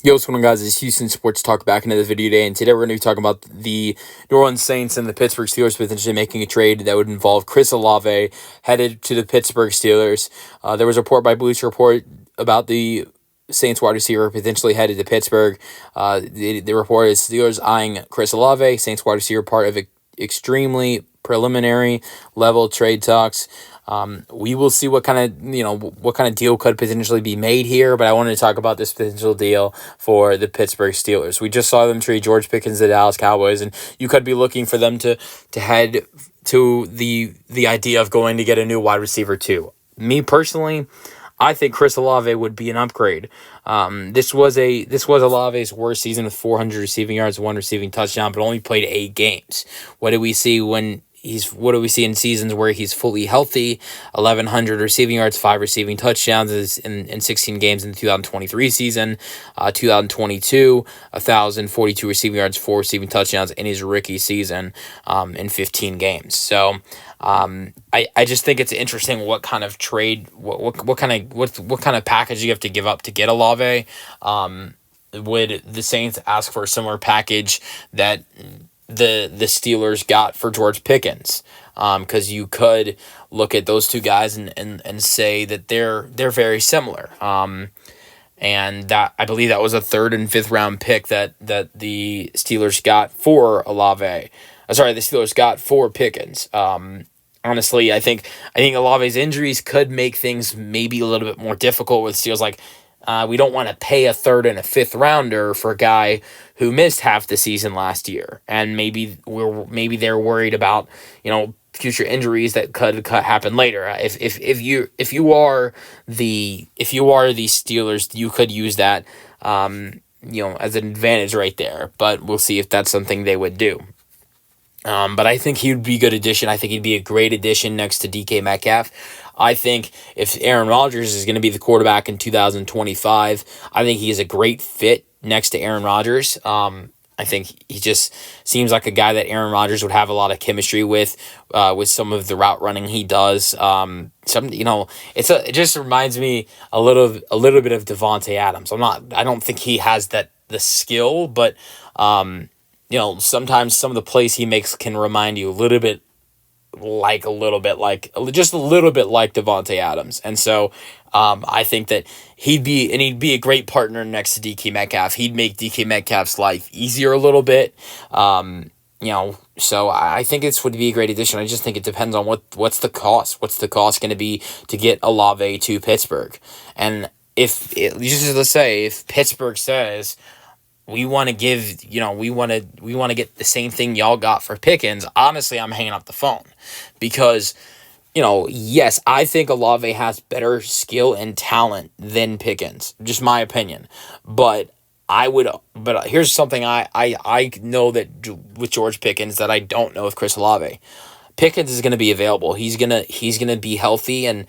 Yo, what's going on, guys? It's Houston Sports Talk back into the video today, and today we're going to be talking about the New Orleans Saints and the Pittsburgh Steelers potentially making a trade that would involve Chris Olave headed to the Pittsburgh Steelers. There was a report by Bleacher Report about the Saints wide receiver potentially headed to Pittsburgh. The report is Steelers eyeing Chris Olave, Saints wide receiver, part of extremely preliminary level trade talks. We will see what kind of deal could potentially be made here, but I wanted to talk about this potential deal for the Pittsburgh Steelers. We just saw them trade George Pickens to the Dallas Cowboys, and you could be looking for them to head to the idea of going to get a new wide receiver too. Me personally, I think Chris Olave would be an upgrade. This was Olave's worst season with 400 receiving yards, 1 receiving touchdown, but only played 8 games. What do we see in seasons where he's fully healthy? 1,100 receiving yards, 5 receiving touchdowns in 16 games in the 2023 season. 2022, 1,042 receiving yards, 4 receiving touchdowns in his rookie season in 15 games. So I just think it's interesting what kind of trade, what kind of package you have to give up to get Olave. Would the Saints ask for a similar package that the Steelers got for George Pickens? Because you could look at those two guys and say that they're very similar. And that, I believe that was a 3rd and 5th round pick that the Steelers got for Olave. The Steelers got for Pickens. Honestly, I think Olave's injuries could make things maybe a little bit more difficult with Steelers. Like, we don't want to pay a 3rd and a 5th rounder for a guy who missed half the season last year, and maybe they're worried about future injuries that could happen later. If you are the Steelers, you could use that as an advantage right there. But we'll see if that's something they would do. But I think he would be a good addition. I think he'd be a great addition next to DK Metcalf. I think if Aaron Rodgers is going to be the quarterback in 2025, I think he is a great fit next to Aaron Rodgers. I think he just seems like a guy that Aaron Rodgers would have a lot of chemistry with some of the route running he does. It just reminds me a little bit of Devontae Adams. I don't think he has the skill, but sometimes some of the plays he makes can remind you just a little bit like Devontae Adams. And so I think that he'd be a great partner next to DK Metcalf. He'd make DK Metcalf's life easier a little bit. So I think this would be a great addition. I just think it depends on what's the cost. What's the cost going to be to get Olave to Pittsburgh? And if Pittsburgh says, we want to get the same thing y'all got for Pickens, honestly, I'm hanging up the phone. Because, yes, I think Olave has better skill and talent than Pickens. Just my opinion. But here's something I know that with George Pickens that I don't know with Chris Olave. Pickens is going to be available. He's gonna be healthy, and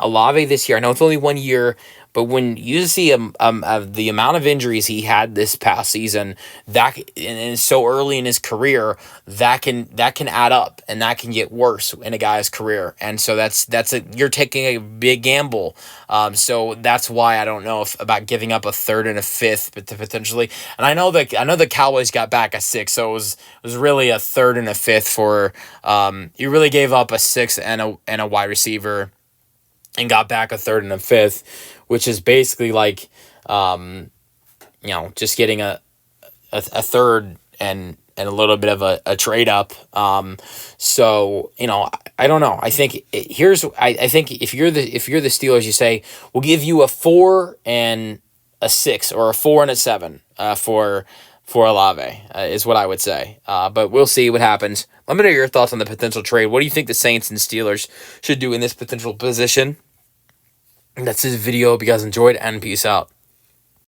Olave this year, I know it's only 1 year, but when you see the amount of injuries he had this past season, and so early in his career, that can add up, and that can get worse in a guy's career, and so you're taking a big gamble. So that's why I don't know about giving up a 3rd and a 5th, but potentially. And I know the Cowboys got back a 6th, so it was really a 3rd and a 5th for. You really gave up a 6th and a wide receiver, and got back a 3rd and a 5th, which is basically like, just getting a 3rd and a little bit of a trade up. So I don't know. I think I think if you're the Steelers, you say we'll give you a 4 and a 6 or a 4 and a 7 for Olave is what I would say. But we'll see what happens. Let me know your thoughts on the potential trade. What do you think the Saints and Steelers should do in this potential position? And that's this video. Hope you guys enjoyed, and peace out.